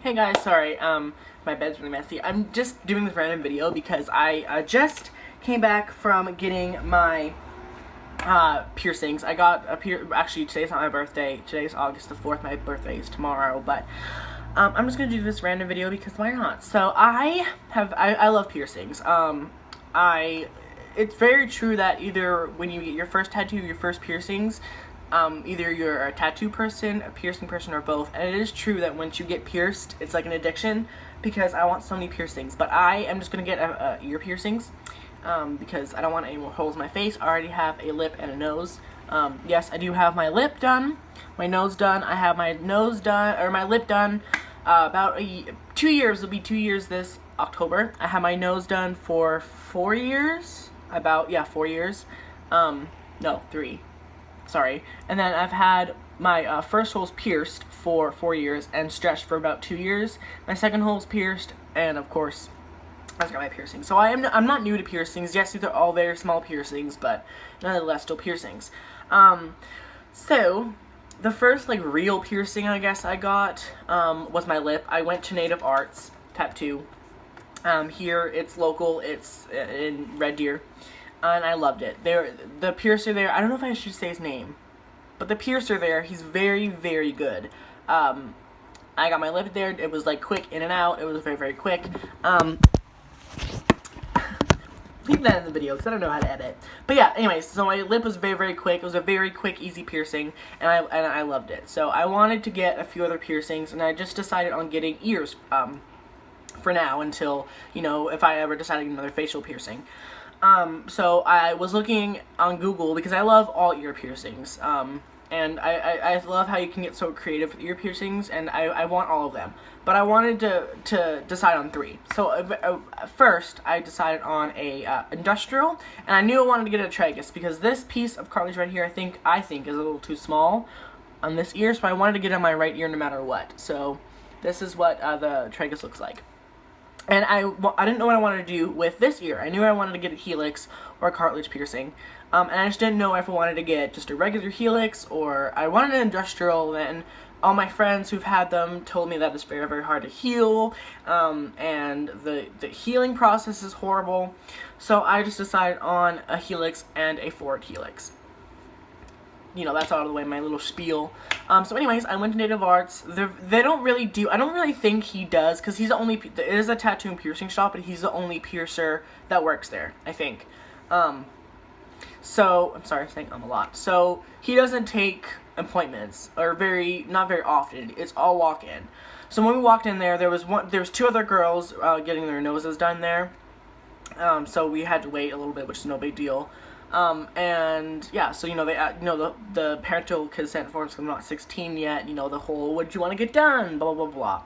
Hey guys, sorry, my bed's really messy. I'm just doing this random video because I just came back from getting my piercings. I got actually today's not my birthday. Today's August the 4th. My birthday is tomorrow, but I'm just gonna do this random video because why not? So I love piercings. It's very true that either when you get your first tattoo, your first piercings, either you're a tattoo person, a piercing person, or both. And it is true that once you get pierced, it's like an addiction because I want so many piercings. But I am just gonna get ear piercings because I don't want any more holes in my face. I already have a lip and a nose. Yes, I do have my lip done, my nose done. I have my nose done, or my lip done. About 2 years. It'll be 2 years this October. I have my nose done for 4 years. 4 years. No, 3. Sorry. And then I've had my first holes pierced for 4 years and stretched for about 2 years. My second hole's pierced, and of course, I just got my piercing. So I'm not new to piercings. Yes, these are all very small piercings, but nonetheless still piercings. So the first like real piercing I guess I got was my lip. I went to Native Arts Tattoo. Here it's local. It's in Red Deer. And I loved it. The piercer there, I don't know if I should say his name, but the piercer there, he's very, very good. I got my lip there. It was like quick in and out. It was very, very quick. Leave that in the video because I don't know how to edit. But yeah, anyways, so my lip was very, very quick. It was a very quick, easy piercing, and I loved it. So I wanted to get a few other piercings, and I just decided on getting ears for now until, you know, if I ever decide to get another facial piercing. So I was looking on Google because I love all ear piercings. And I love how you can get so creative with ear piercings, and I want all of them. But I wanted to decide on 3. So first, I decided on a industrial, and I knew I wanted to get a tragus because this piece of cartilage right here, I think is a little too small on this ear, so I wanted to get on my right ear no matter what. So this is what the tragus looks like. And I didn't know what I wanted to do with this ear. I knew I wanted to get a helix or a cartilage piercing. And I just didn't know if I wanted to get just a regular helix or I wanted an industrial. And all my friends who've had them told me that it's very, very hard to heal. And the healing process is horrible. So I just decided on a helix and a forward helix. You know, that's out of the way, my little spiel. So anyways, I went to Native Arts. They don't really do, I don't really think he does, because he's the only, it is a tattoo and piercing shop, but he's the only piercer that works there, I think. So, I'm sorry, I'm saying a lot. So, he doesn't take appointments, or not very often. It's all walk-in. So when we walked in there, there was 2 other girls getting their noses done there. So we had to wait a little bit, which is no big deal. And yeah, so you know the parental consent forms because I'm not 16 yet. You know the whole "what do you want to get done?" blah blah blah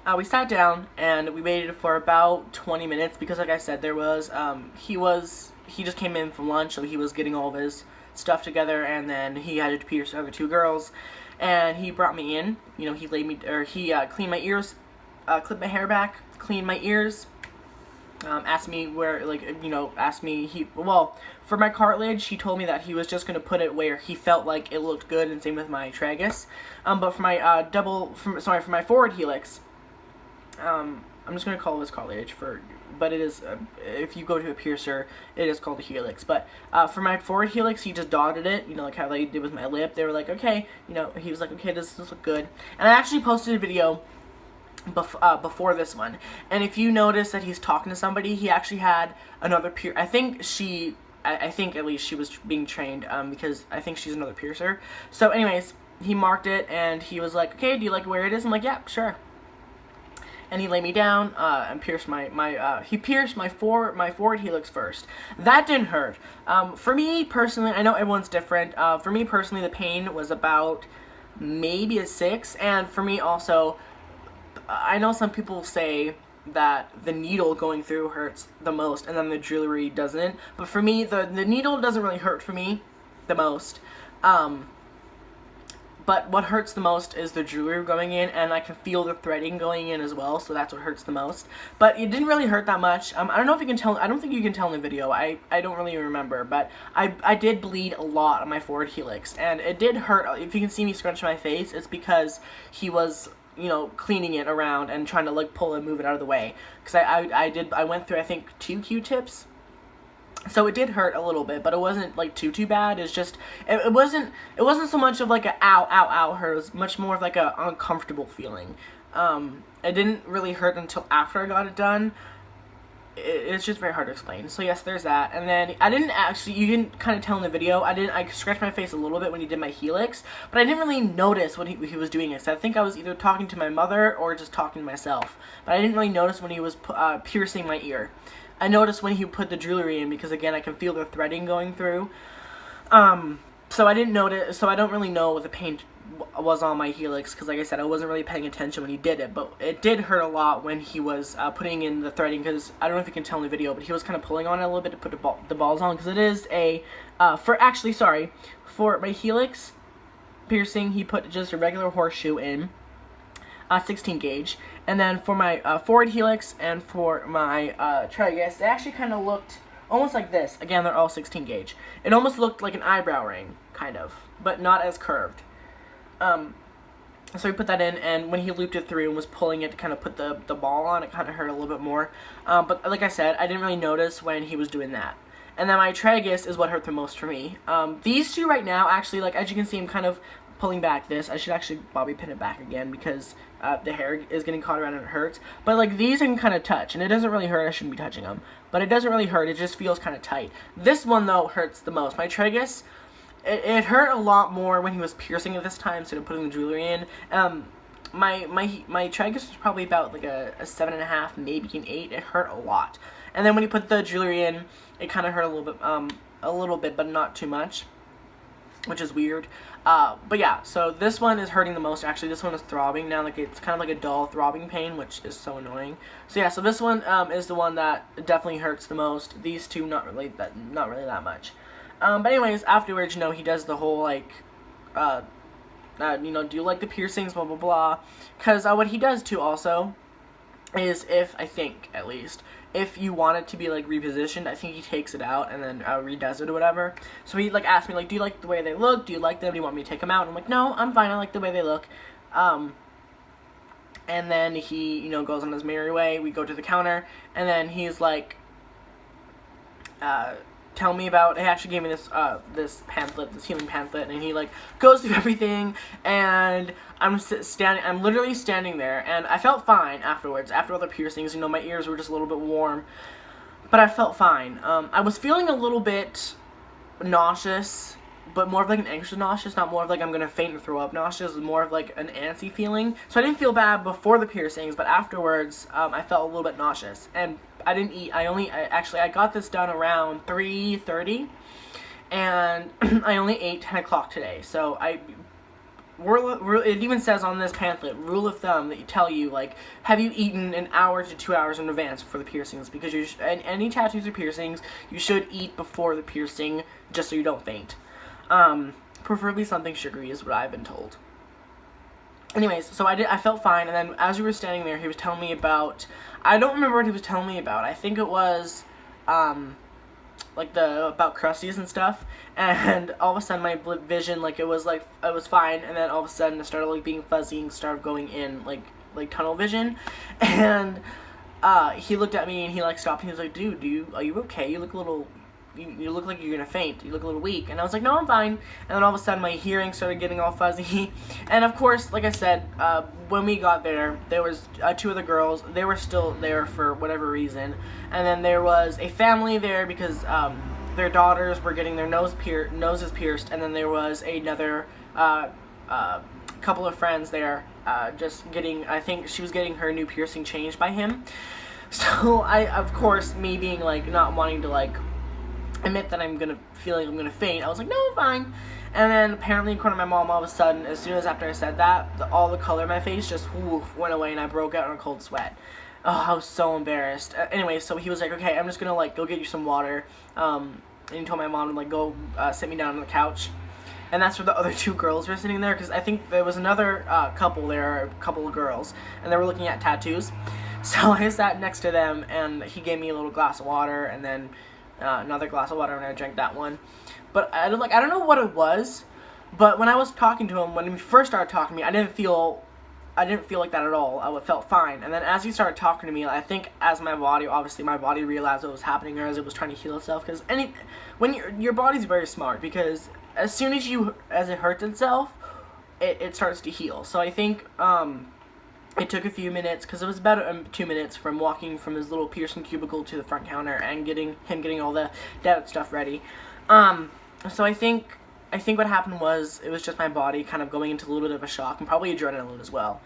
blah. We sat down and we waited for about 20 minutes because, like I said, there was he just came in from lunch, so he was getting all of his stuff together, and then he had to pierce the other 2 girls, and he brought me in. You know, he cleaned my ears, clipped my hair back, cleaned my ears. Asked me where, for my cartilage, he told me that he was just going to put it where he felt like it looked good, and same with my tragus. But for my for my forward helix, I'm just going to call this cartilage but it is, if you go to a piercer, it is called a helix. But for my forward helix, he just dotted it, you know, like how they did with my lip. They were like, okay, you know, he was like, okay, this look good. And I actually posted a video before this one, and if you notice that he's talking to somebody, he actually had another I think at least she was being trained, because I think she's another piercer. So anyways, he marked it and he was like, okay, do you like where it is? I'm like, yeah, sure. And he laid me down and pierced he pierced my forward helix first. That didn't hurt. For me personally, I know everyone's different. For me personally, the pain was about maybe a 6, and for me also, I know some people say that the needle going through hurts the most and then the jewelry doesn't, but for me, the needle doesn't really hurt for me the most. But what hurts the most is the jewelry going in, and I can feel the threading going in as well, so that's what hurts the most. But it didn't really hurt that much. I don't know if you can tell, I don't think you can tell in the video, I don't really remember, but I did bleed a lot on my forward helix, and it did hurt. If you can see me scrunch my face, it's because he was you know, cleaning it around and trying to like pull and move it out of the way, because I went through I think 2 Q-tips. So it did hurt a little bit, but it wasn't like too bad. It's just it wasn't so much of like a ow ow ow hurt. It was much more of like a uncomfortable feeling. It didn't really hurt until after I got it done. It's just very hard to explain. So yes, there's that. And then I didn't actually, you can kind of tell in the video, I scratched my face a little bit when he did my helix, but I didn't really notice when he was doing it. So I think I was either talking to my mother or just talking to myself. But I didn't really notice when he was piercing my ear. I noticed when he put the jewelry in, because again, I can feel the threading going through. So I didn't notice, so I don't really know what the pain was on my helix, because like I said, I wasn't really paying attention when he did it, but it did hurt a lot when he was putting in the threading, because I don't know if you can tell in the video, but he was kind of pulling on it a little bit to put the balls on, because it is a, for my helix piercing, he put just a regular horseshoe in, 16 gauge, and then for my forward helix and for my tragus, they actually kind of looked almost like this. Again, they're all 16 gauge. It almost looked like an eyebrow ring, kind of, but not as curved. So he put that in, and when he looped it through and was pulling it to kind of put the ball on, it kind of hurt a little bit more. But like I said, I didn't really notice when he was doing that. And then my tragus is what hurt the most for me. These two right now, actually, like as you can see, I'm kind of pulling back this. I should actually bobby pin it back again, because the hair is getting caught around and it hurts. But like these I can kind of touch, and it doesn't really hurt. I shouldn't be touching them, but it doesn't really hurt. It just feels kind of tight. This one though hurts the most. My tragus, it hurt a lot more when he was piercing it this time instead of putting the jewelry in. My tragus was probably about like a 7.5, maybe an 8. It hurt a lot. And then when he put the jewelry in, it kind of hurt a little bit, but not too much, which is weird. But yeah, so this one is hurting the most. Actually, this one is throbbing now. Like it's kind of like a dull throbbing pain, which is so annoying. So yeah, so this one is the one that definitely hurts the most. These two, not really that much. But anyways, afterwards, you know, he does the whole like, you know, do you like the piercings, blah blah blah. Because what he does too also is, I think at least, if you want it to be like repositioned, I think he takes it out and then redoes it or whatever. So he like asked me like, do you like the way they look? Do you like them? Do you want me to take them out? And I'm like, no, I'm fine. I like the way they look. And then he, you know, goes on his merry way. We go to the counter, and then he's like, tell me about, he actually gave me this this pamphlet, this healing pamphlet, and he like goes through everything, and I'm literally standing there, and I felt fine afterwards. After all the piercings, you know, my ears were just a little bit warm, but I felt fine. I was feeling a little bit nauseous, but more of like an anxious nauseous, not more of like I'm gonna faint and throw up nauseous. It was more of like an antsy feeling. So I didn't feel bad before the piercings, but afterwards, I felt a little bit nauseous, and I didn't eat. I got this done around 3:30, and I only ate 10 o'clock today. So it even says on this pamphlet, rule of thumb, that you tell you, like, have you eaten an hour to 2 hours in advance for the piercings? Because any tattoos or piercings, you should eat before the piercing, just so you don't faint. Preferably something sugary is what I've been told. Anyways, so I felt fine, and then as we were standing there, he was telling me about, I don't remember what he was telling me about. I think it was, like about crusties and stuff, and all of a sudden my vision, like, it was fine, and then all of a sudden it started like being fuzzy and started going in like tunnel vision, and he looked at me and he like stopped and he was like, dude, are you okay? You look a little, you look like you're gonna faint. You look a little weak. And I was like, no, I'm fine. And then all of a sudden my hearing started getting all fuzzy. And of course, like I said, when we got there, there was 2 other girls. They were still there for whatever reason. And then there was a family there because their daughters were getting their noses pierced. And then there was another couple of friends there just getting, I think she was getting her new piercing changed by him. So of course, me being like not wanting to like admit that I'm gonna faint, I was like, no, I'm fine. And then apparently, according to my mom, all of a sudden, as soon as after I said that, all the color in my face just went away, and I broke out in a cold sweat. Oh, I was so embarrassed. Anyway, so he was like, okay, I'm just gonna like go get you some water. And he told my mom to like go sit me down on the couch. And that's where the other 2 girls were sitting there, because I think there was another couple there, a couple of girls, and they were looking at tattoos. So I sat next to them, and he gave me a little glass of water, and then another glass of water, and I drank that one. But I don't know what it was, but when I was talking to him, when he first started talking to me, I didn't feel I didn't feel like that at all. I felt fine. And then as he started talking to me, I think as my body, obviously my body realized what was happening, or as it was trying to heal itself. Because when your body's very smart, because as soon as it hurts itself, it starts to heal. So I think it took a few minutes, because it was about 2 minutes from walking from his little piercing cubicle to the front counter and getting all the debit stuff ready. So I think what happened was it was just my body kind of going into a little bit of a shock, and probably adrenaline as well.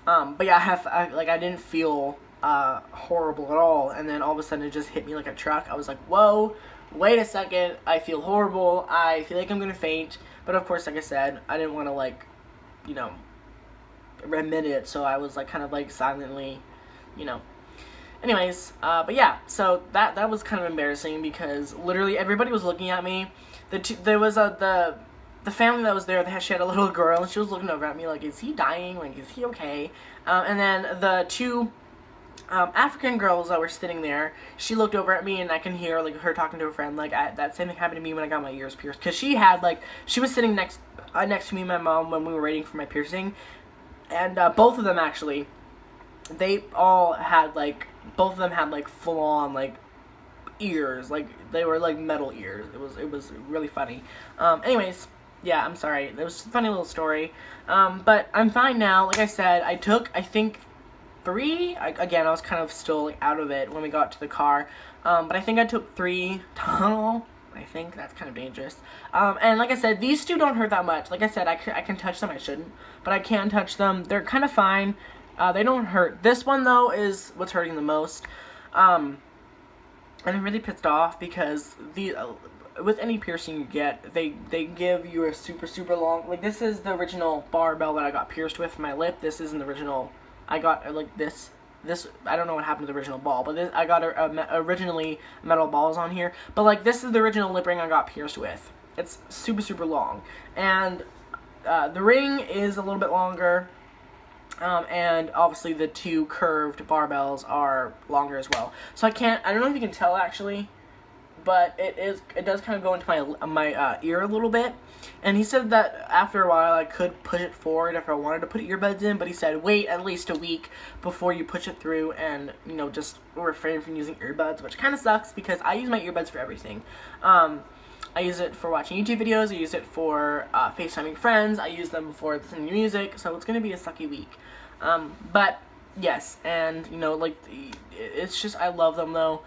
But yeah, I didn't feel horrible at all, and then all of a sudden it just hit me like a truck. I was like, whoa, wait a second, I feel horrible, I feel like I'm gonna faint. But of course, like I said, I didn't want to, like, you know, admit it, so I was like kind of like silently, you know. Anyways, but yeah, so that was kind of embarrassing, because literally everybody was looking at me. There was the family that was there, she had a little girl, and she was looking over at me like, is he dying? Like, is he okay? And then the two African girls that were sitting there, she looked over at me, and I can hear like her talking to a friend, like, that same thing happened to me when I got my ears pierced, because she was sitting next to me and my mom when we were waiting for my piercing, and both of them actually, both of them had like full on like ears, like they were like metal ears. It was really funny. Anyways, yeah, I'm sorry. It was a funny little story. But I'm fine now. Like I said, I think 3. Again, I was kind of still like out of it when we got to the car. But I think I took 3 Tylenol. I think that's kind of dangerous. And like I said, these two don't hurt that much. Like I said, I can touch them. I shouldn't, but I can touch them. They're kind of fine. They don't hurt. This one though is what's hurting the most. And I'm really pissed off because with any piercing you get, they give you a super long, like, this is the original barbell that I got pierced with my lip. This isn't the original. I got like this, I don't know what happened to the original ball, but I got originally metal balls on here, but like, this is the original lip ring I got pierced with. It's super long, and the ring is a little bit longer. And obviously the 2 curved barbells are longer as well. So I don't know if you can tell actually, but it does kind of go into my ear a little bit. And he said that after a while I could push it forward if I wanted to put earbuds in, but he said wait at least a week before you push it through, and, you know, just refrain from using earbuds, which kind of sucks because I use my earbuds for everything. I use it for watching YouTube videos, I use it for FaceTiming friends, I use them for listening to music, so it's going to be a sucky week. But, yes, and, you know, like, it's just, I love them, though.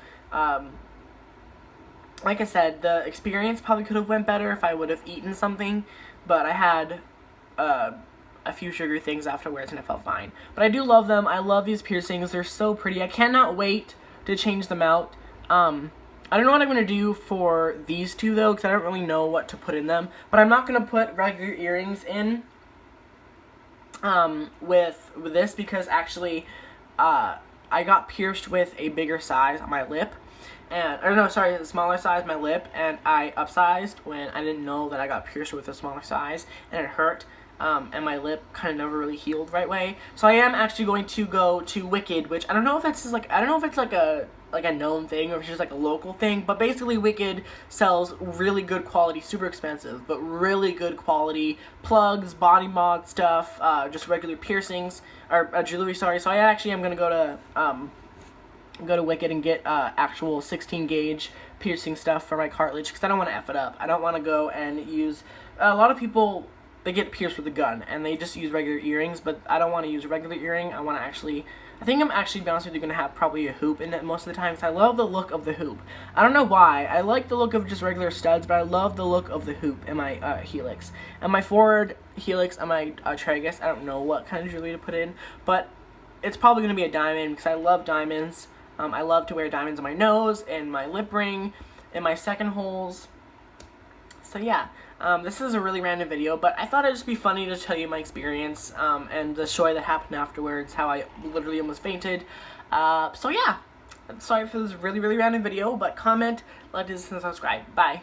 Like I said, the experience probably could have went better if I would have eaten something, but I had a few sugary things afterwards, and I felt fine. But I do love them. I love these piercings. They're so pretty. I cannot wait to change them out. I don't know what I'm going to do for these 2, though, because I don't really know what to put in them. But I'm not going to put regular earrings in with this, because actually I got pierced with a bigger size on my lip. And, or no, sorry, a smaller size my lip, and I upsized when I didn't know that I got pierced with a smaller size, and it hurt. And my lip kind of never really healed the right way. So I am actually going to go to Wicked, which I don't know if it's like a known thing or if it's just like a local thing, but basically Wicked sells really good quality, super expensive, but really good quality plugs, body mod stuff, just regular piercings, or jewelry, sorry. So I actually am going to go to Wicked and get actual 16 gauge piercing stuff for my cartilage, because I don't want to F it up. I don't want to go and use, a lot of people, they get pierced with a gun and they just use regular earrings, but I don't want to use a regular earring. I want to actually, I think I'm actually, to be honest with you, going to have probably a hoop in it most of the time, because I love the look of the hoop. I don't know why. I like the look of just regular studs, but I love the look of the hoop in my helix. And my forward helix and my tragus, I don't know what kind of jewelry to put in, but it's probably going to be a diamond, because I love diamonds. I love to wear diamonds on my nose, and my lip ring, and my second holes. So yeah, this is a really random video, but I thought it'd just be funny to tell you my experience, and the joy that happened afterwards, how I literally almost fainted. So yeah, sorry for this really random video, but comment, like, and subscribe. Bye.